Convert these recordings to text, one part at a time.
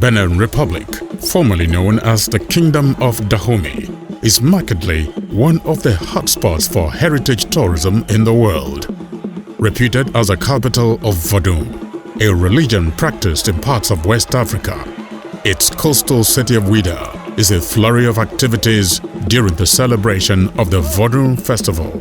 Benin Republic, formerly known as the Kingdom of Dahomey, is markedly one of the hotspots for heritage tourism in the world. Reputed as a capital of Vodun, a religion practiced in parts of West Africa, its coastal city of Ouidah is a flurry of activities during the celebration of the Vodun Festival.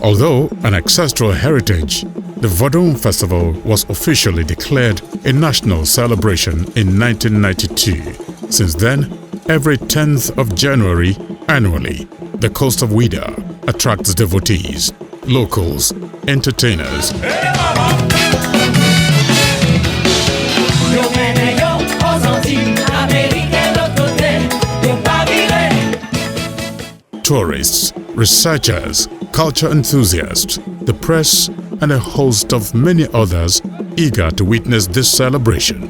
Although an ancestral heritage, the Vodun Festival was officially declared a national celebration in 1992. Since then, every 10th of January annually, the coast of Ouidah attracts devotees, locals, entertainers, tourists, researchers, culture enthusiasts, the press, and a host of many others eager to witness this celebration.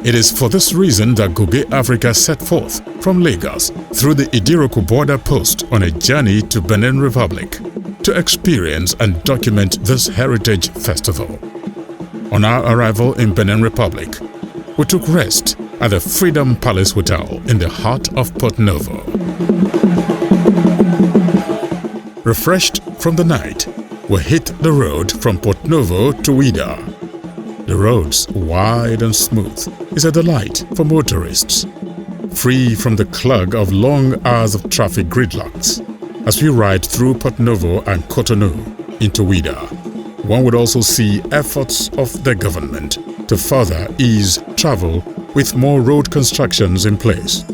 It is for this reason that Goge Africa set forth from Lagos through the Idiroko border post on a journey to Benin Republic to experience and document this heritage festival. On our arrival in Benin Republic, we took rest at the Freedom Palace Hotel in the heart of Port Novo. Refreshed from the night, we hit the road from Port Novo to Ouidah. The roads, wide and smooth, is a delight for motorists, free from the clog of long hours of traffic gridlocks. As we ride through Port Novo and Cotonou into Ouidah, one would also see efforts of the government to further ease travel with more road constructions in place.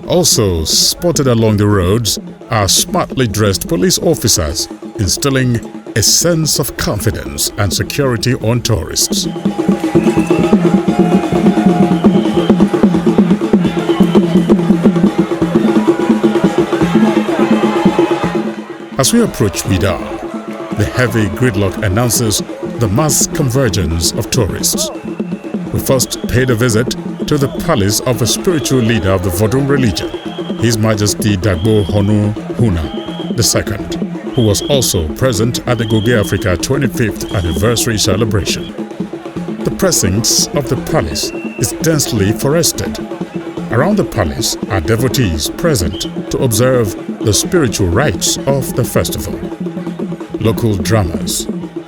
Also spotted along the roads are smartly dressed police officers, instilling a sense of confidence and security on tourists. As we approach Ouidah, the heavy gridlock announces the mass convergence of tourists. We first paid a visit to the palace of a spiritual leader of the Vodun religion, His Majesty Dagbo Honu Huna II, who was also present at the Goge Africa 25th anniversary celebration. The precincts of the palace is densely forested. Around the palace are devotees present to observe the spiritual rites of the festival. Local drummers,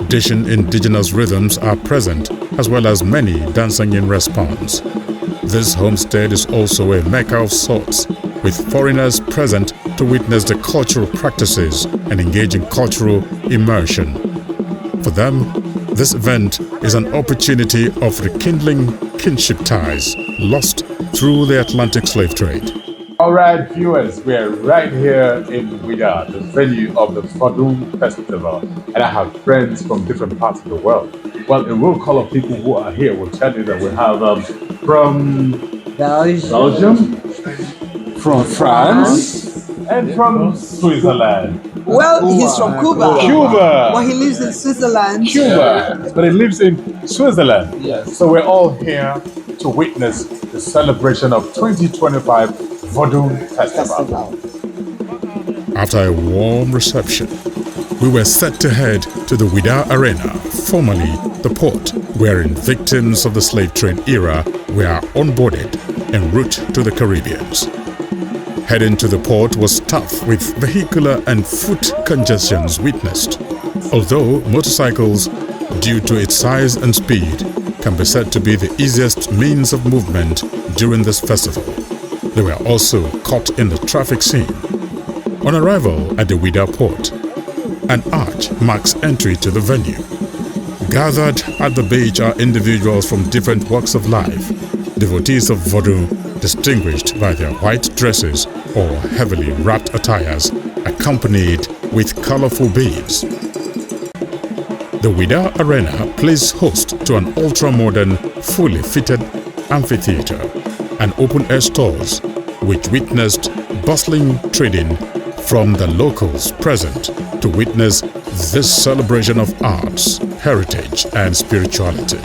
dishing indigenous rhythms are present, as well as many dancing in response. This homestead is also a mecca of sorts, with foreigners present to witness the cultural practices and engage in cultural immersion. For them, this event is an opportunity of rekindling kinship ties lost through the Atlantic slave trade. All right, viewers, we are right here in Ouidah, the venue of the Vodun Festival, and I have friends from different parts of the world. Well, a roll call of people who are here will tell you that we have from Belgium, from France, and from Switzerland. Well, he's from Cuba. Cuba. Well, he lives in Switzerland. Cuba, but he lives in Switzerland. Yes. So we're all here to witness the celebration of 2025 Vodun Festival. After a warm reception, we were set to head to the Ouidah Arena, formerly the port, wherein victims of the slave trade era were onboarded en route to the Caribbeans. Heading to the port was tough, with vehicular and foot congestions witnessed. Although motorcycles, due to its size and speed, can be said to be the easiest means of movement during this festival, they were also caught in the traffic scene. On arrival at the Ouidah port, An arch marks entry to the venue. Gathered at the beach are individuals from different walks of life, devotees of Vodun, distinguished by their white dresses or heavily wrapped attires, accompanied with colorful beads. The Ouidah Arena plays host to an ultra-modern, fully fitted amphitheater and open-air stores, which witnessed bustling trading from the locals present to witness this celebration of arts, heritage, and spirituality.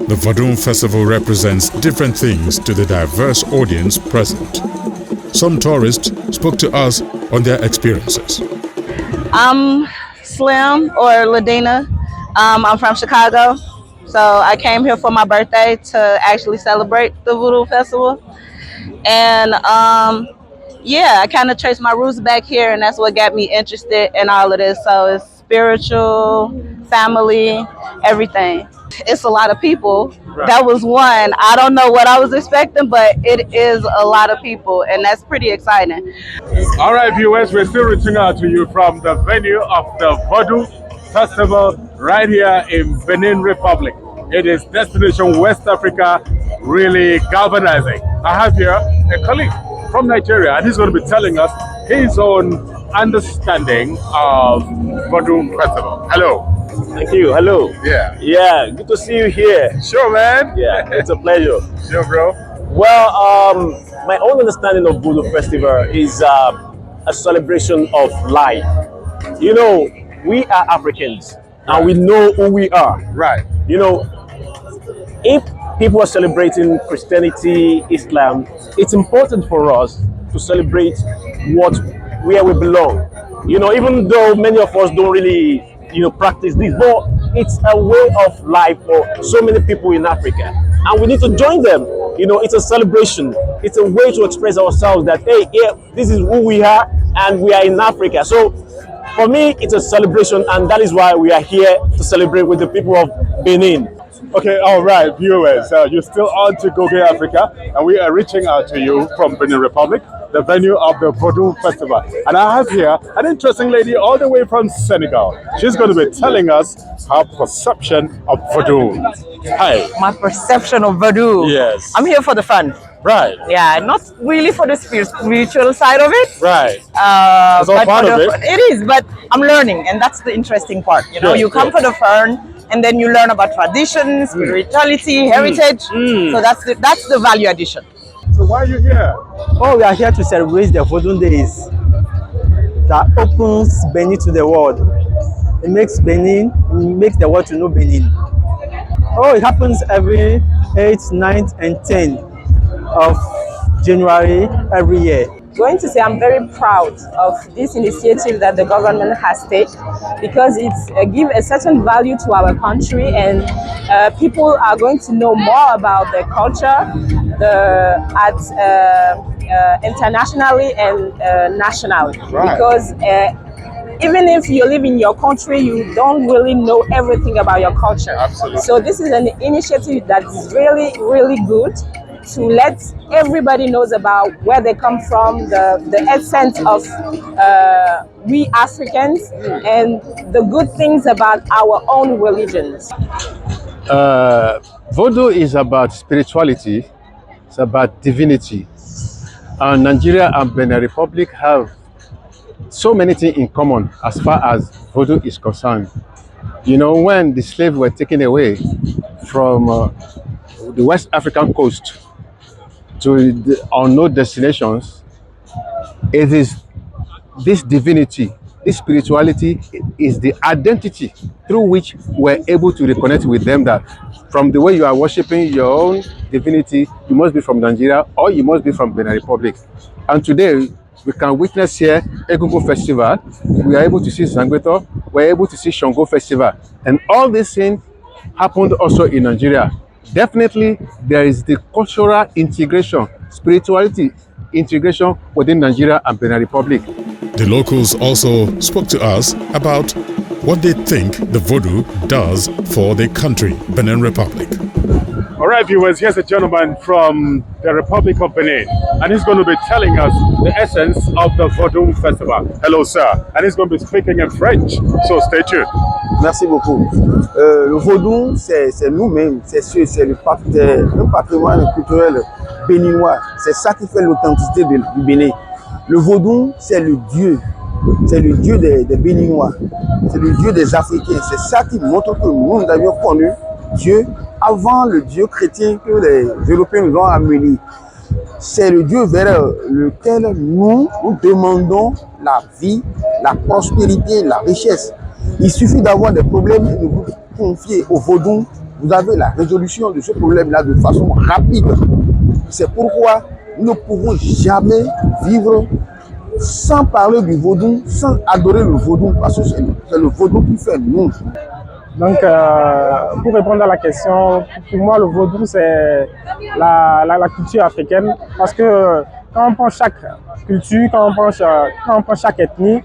The Vodun Festival represents different things to the diverse audience present. Some tourists spoke to us on their experiences. I'm Slim or Ladina. I'm from Chicago. So I came here for my birthday to actually celebrate the Vodun Festival. And yeah, I kind of traced my roots back here, and that's what got me interested in all of this. So it's spiritual, family, everything. It's a lot of people. Right. That was one. I don't know what I was expecting, but it is a lot of people, and that's pretty exciting. All right, viewers, we're still reaching out to you from the venue of the Vodun Festival right here in Benin Republic. It is Destination West Africa, really galvanizing. I have here a colleague from Nigeria, and he's going to be telling us his own understanding of Vodun Festival. Hello. Thank you. Hello. Yeah. Yeah, good to see you here. Sure, man. Yeah, it's a pleasure. Sure, bro. Well, my own understanding of Vodun Festival is a celebration of life. You know, we are Africans, and we know who we are. Right. You know, if people are celebrating Christianity, Islam, it's important for us to celebrate where we belong. You know, even though many of us don't really, practice this, but it's a way of life for so many people in Africa, and we need to join them. You know, it's a celebration. It's a way to express ourselves that, hey, yeah, this is who we are, and we are in Africa. So for me, it's a celebration, and that is why we are here to celebrate with the people of Benin. Okay, all right, viewers, you're still on to Goge Africa, and we are reaching out to you from Benin Republic, the venue of the Vodun Festival. And I have here an interesting lady all the way from Senegal. She's going to be telling us her perception of Vodun. Hi. My perception of Vodun. Yes. I'm here for the fun. Right. Yeah, not really for the spiritual side of it. Right. It's all part of it. It is, but I'm learning, and that's the interesting part. You know, you come for the fun, and then you learn about tradition, spirituality, heritage. So that's the value addition. So why are you here? Oh, we are here to celebrate the Vodun Days that opens Benin to the world. It makes the world to know Benin. Oh, it happens every 8th, 9th, and 10th of January every year. Going to say I'm very proud of this initiative that the government has taken, because it's give a certain value to our country, and people are going to know more about their culture, internationally and nationally. Right. Because even if you live in your country, you don't really know everything about your culture. Absolutely. So this is an initiative that is really, really good, to let everybody knows about where they come from, the essence of we Africans, and the good things about our own religions. Vodun is about spirituality, it's about divinity. And Nigeria and Benin Republic have so many things in common as far as Vodun is concerned. You know, when the slaves were taken away from the West African coast to the unknown destinations, It is this divinity, this spirituality is the identity through which we're able to reconnect with them, that from the way you are worshiping your own divinity, you must be from Nigeria or you must be from Benin Republic. And today, we can witness here Egungun Festival. We are able to see Zangbeto. We're able to see Shango Festival. And all these things happened also in Nigeria. Definitely, there is the cultural integration, spirituality integration within Nigeria and Benin Republic. The locals also spoke to us about what they think the voodoo does for their country, Benin Republic. All right, viewers, here's a gentleman from the Republic of Benin, and he's going to be telling us the essence of the Vodun Festival. Hello, sir. And he's going to be speaking in French, so stay tuned. Merci beaucoup. Le vaudou, c'est nous-mêmes, c'est un patrimoine culturel béninois. C'est ça qui fait l'authenticité du Bénin. Le vaudou, c'est le dieu des Béninois, c'est le dieu des Africains. C'est ça qui montre que nous avions connu Dieu avant le Dieu chrétien que les Européens nous ont amené. C'est le Dieu vers lequel nous demandons la vie, la prospérité, la richesse. Il suffit d'avoir des problèmes et de vous confier au vaudou. Vous avez la résolution de ce problème-là de façon rapide. C'est pourquoi nous ne pouvons jamais vivre sans parler du vaudou, sans adorer le vaudou, parce que c'est le vaudou qui fait nous. Donc, pour répondre à la question, pour moi, le vaudou, c'est la culture africaine. Parce que quand on prend chaque culture, quand on prend chaque ethnie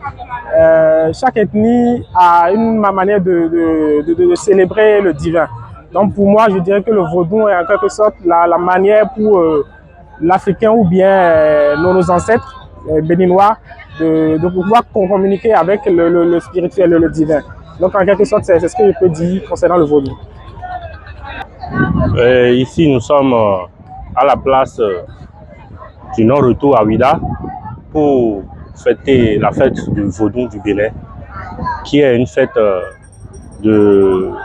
a une manière de célébrer le divin. Donc, pour moi, je dirais que le vaudou est en quelque sorte la manière pour l'Africain ou bien nos ancêtres béninois de pouvoir communiquer avec le spirituel et le divin. Donc, en quelque sorte, c'est ce que je peux dire concernant le vaudou. Ici, nous sommes à la place du non-retour à Ouidah pour fêter la fête du vaudou du Bénin, qui est une fête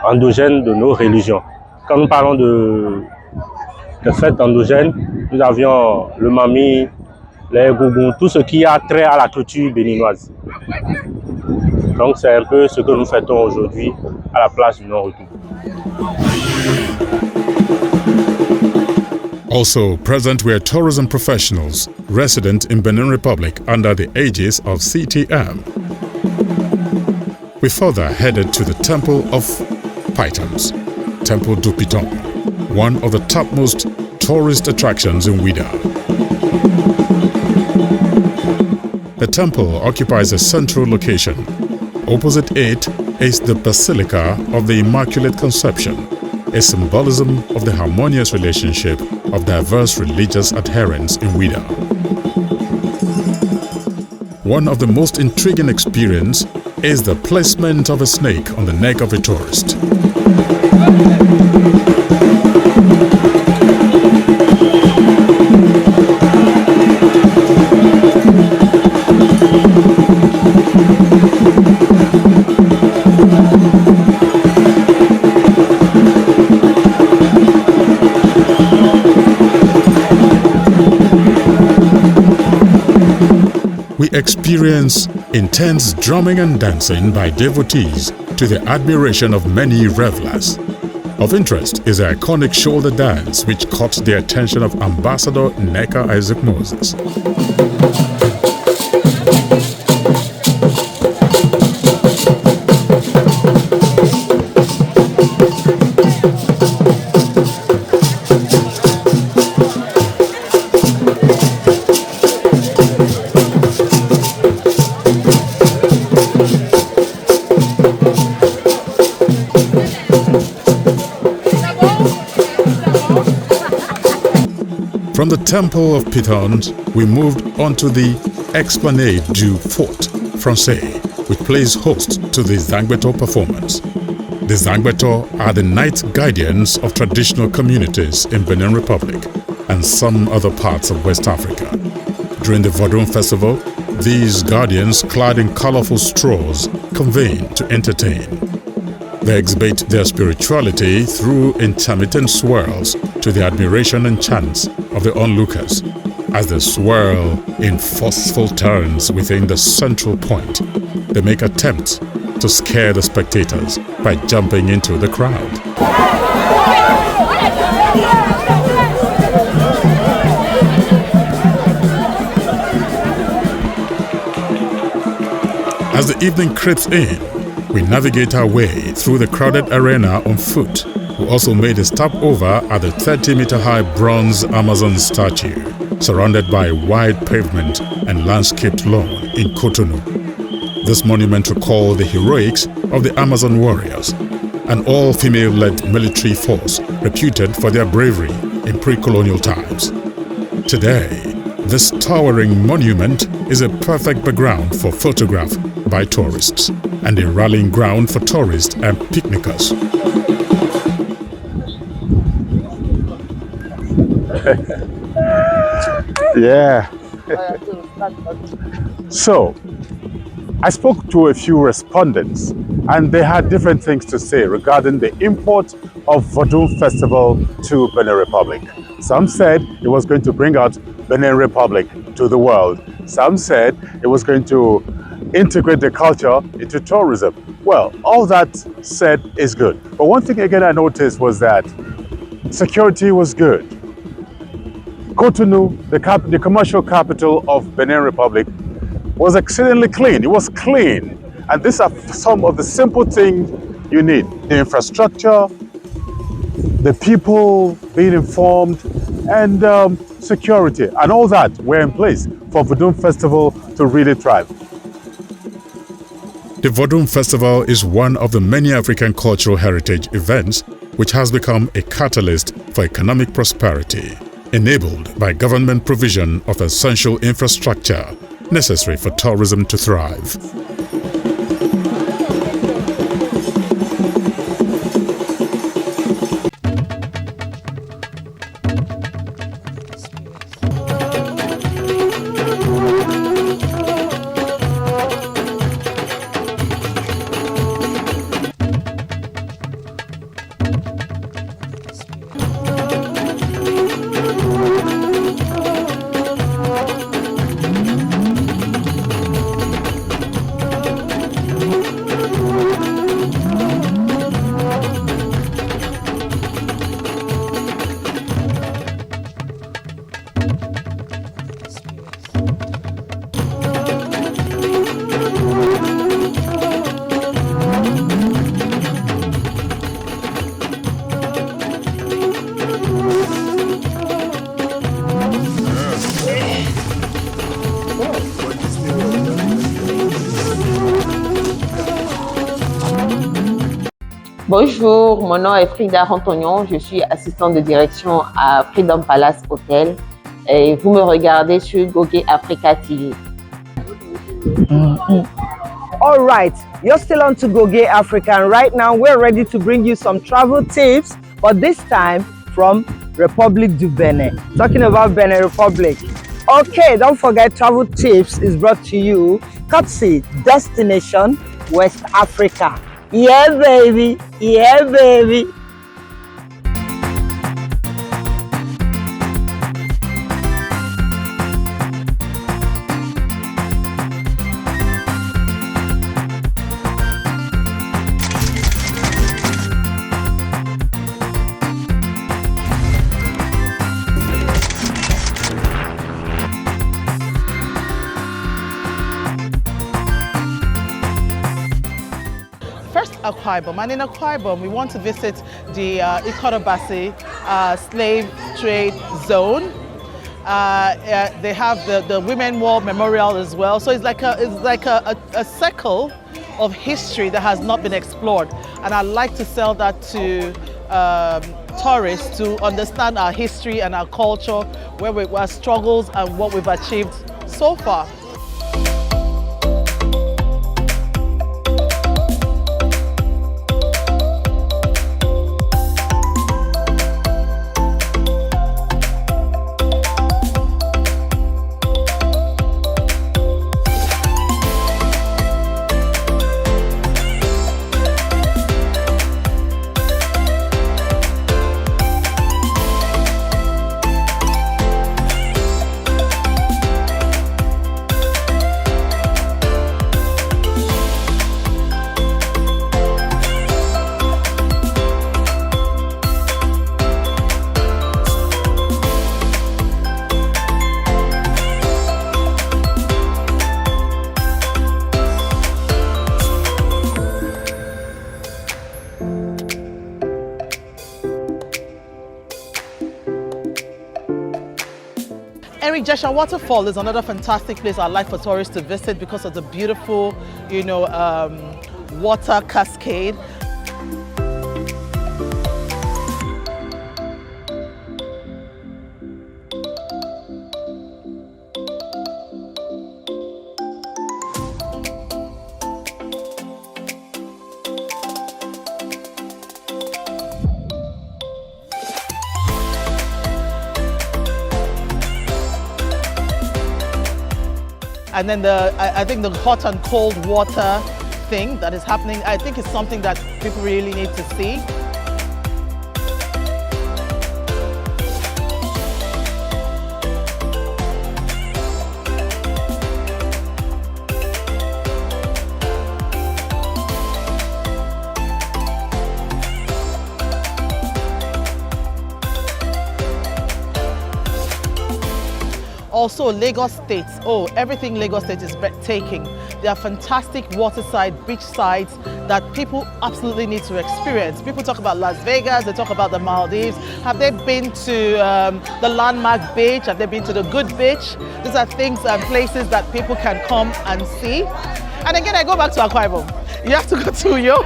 endogène de nos religions. Quand nous parlons de fête endogène, nous avions le mami, les gougous, tout ce qui a trait à la culture béninoise. Donc c'est un peu ce que nous fêtons aujourd'hui à la place du non-retour. Also present were tourism professionals resident in Benin Republic under the aegis of CTM. We further headed to the Temple of Pythons, Temple du Piton, one of the topmost tourist attractions in Ouidah. The temple occupies a central location. Opposite it is the Basilica of the Immaculate Conception, a symbolism of the harmonious relationship of diverse religious adherents in Ouidah. One of the most intriguing experiences is the placement of a snake on the neck of a tourist. We experience intense drumming and dancing by devotees to the admiration of many revelers. Of interest is the iconic shoulder dance which caught the attention of Ambassador Nneka Isaac Moses. From the Temple of Pythons, we moved on to the Esplanade du Fort Français, which plays host to the Zangbeto performance. The Zangbeto are the night guardians of traditional communities in Benin Republic and some other parts of West Africa. During the Vodun Festival, these guardians, clad in colorful straws, convene to entertain. They exhibit their spirituality through intermittent swirls to the admiration and chants of the onlookers. As they swirl in forceful turns within the central point, they make attempts to scare the spectators by jumping into the crowd. As the evening creeps in, we navigate our way through the crowded arena on foot. We also made a stopover at the 30-meter-high bronze Amazon statue, surrounded by a wide pavement and landscaped lawn in Cotonou. This monument recalls the heroics of the Amazon warriors, an all-female-led military force reputed for their bravery in pre-colonial times. Today, this towering monument is a perfect background for photograph by tourists and a rallying ground for tourists and picnickers. Yeah. So, I spoke to a few respondents and they had different things to say regarding the import of Vodun Festival to Benin Republic. Some said it was going to bring out Benin Republic to the world. Some said it was going to integrate the culture into tourism. Well, all that said is good. But one thing again I noticed was that security was good. Cotonou, the commercial capital of Benin Republic, was exceedingly clean. It was clean. And these are some of the simple things you need. The infrastructure, the people being informed, and security, and all that were in place for Vodun Festival to really thrive. The Vodun Festival is one of the many African cultural heritage events which has become a catalyst for economic prosperity, enabled by government provision of essential infrastructure necessary for tourism to thrive. Bonjour, mon nom est Frida Rantognon, je suis assistante de direction à Freedom Palace Hotel et vous me regardez sur Goge Africa TV. All right, you're still on to Goge Africa, and right now we're ready to bring you some travel tips, but this time from Republic du Benin. Talking about Benin Republic. Okay, don't forget Travel Tips is brought to you courtesy Destination West Africa. Yeah, baby. Yeah, baby. Akwa Ibom. And in Akwa Ibom, we want to visit the Ikorobasi slave trade zone. They have the Women War Memorial as well. So it's like a circle of history that has not been explored. And I'd like to sell that to tourists to understand our history and our culture, our struggles and what we've achieved so far. Henry Jesha Waterfall is another fantastic place I'd like for tourists to visit because of the beautiful, water cascade. And then I think the hot and cold water thing that is happening, I think is something that people really need to see. Also, Lagos State. Oh, everything Lagos State is breathtaking. There are fantastic waterside, beach sides that people absolutely need to experience. People talk about Las Vegas, they talk about the Maldives. Have they been to the landmark beach? Have they been to the good beach? These are things and places that people can come and see. And again, I go back to Akwa Ibom. You have to go to Uyo.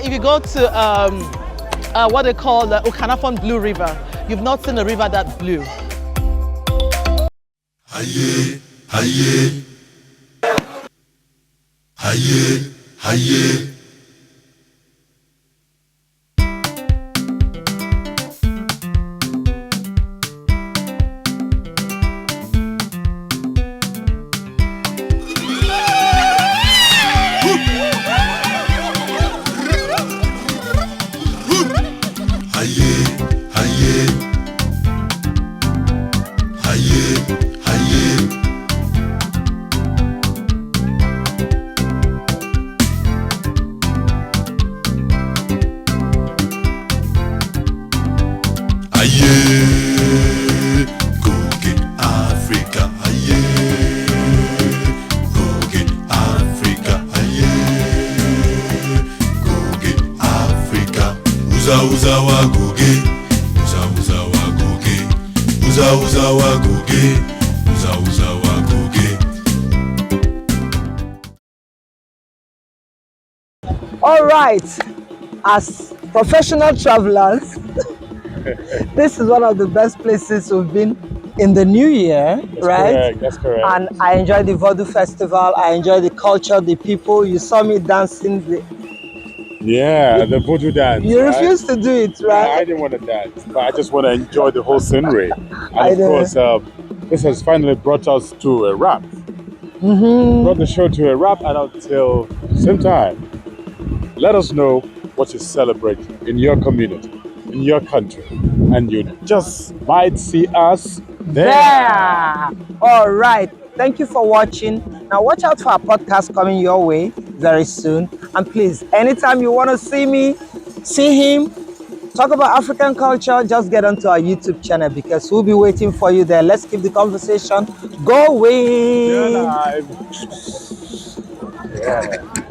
If you go to what they call the Okanafon Blue River, you've not seen a river that blue. Aye, aye, aye, aye. Goge Africa, Goge Africa, Goge Africa. Uza wa Goge, uza wa Goge, uza wa Goge, uza wa Goge. All right, as professional travelers, this is one of the best places we've been in the new year, right? Correct, that's correct. And I enjoy the Vodun Festival. I enjoy the culture, the people. You saw me dancing. The voodoo dance. You refused to do it, right? I didn't want to dance, but I just want to enjoy the whole scenery. And of course, this has finally brought us to a wrap. Brought the show to a wrap, and until same time, let us know what you celebrate in your community, in your country, and you just might see us there. All right. Thank you for watching. Now watch out for our podcast coming your way very soon. And please, anytime you want to see me, see him, talk about African culture, just get onto our YouTube channel because we'll be waiting for you there. Let's keep the conversation going. Yeah.